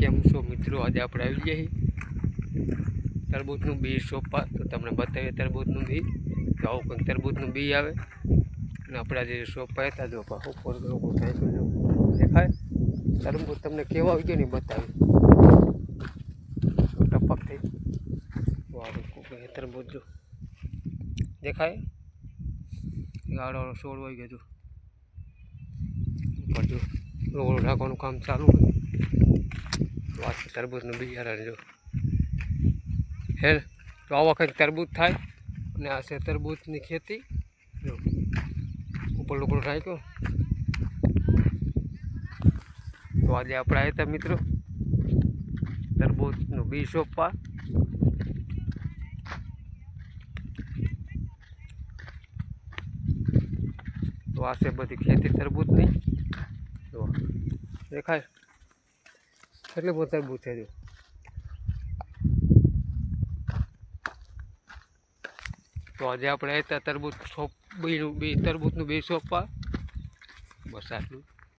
કેમ છો મિત્રો? આજે આપણે આવી ગયા તરબૂચનું બી સોંપવા. તો તમને બતાવીએ તરબૂચનું બી. તો આવું કંઈક તરબૂચનું બી આવે અને આપણે આજે સોંપવા હતા. જો ઉપર લોકો થાય તો જો દેખાય તરબૂચ તમને કેવા આવી ગયો ને બતાવી ટપકથી. તરબૂચ જો દેખાય આડો છોડ હોય ગયો. ઉપર જો રોડ નાખવાનું કામ ચાલુ હોય. વાત તરબૂચનું બિયારણ જો હે. તો આ વખત તરબૂચ થાય અને આ છે તરબૂચની ખેતી. જો ઉપર લોકો રાખ્યો. તો આજે આપણે આવ્યા હતા મિત્રો તરબૂચનું બી સોંપવા. તો આ છે બધી ખેતી તરબૂચની. જો દેખાય કેટલી બહુ તરબૂચ છે. જો તો આજે આપણે આવ્યા તરબૂચ તરબૂચનું બી સોંપવા. બસ આટલું.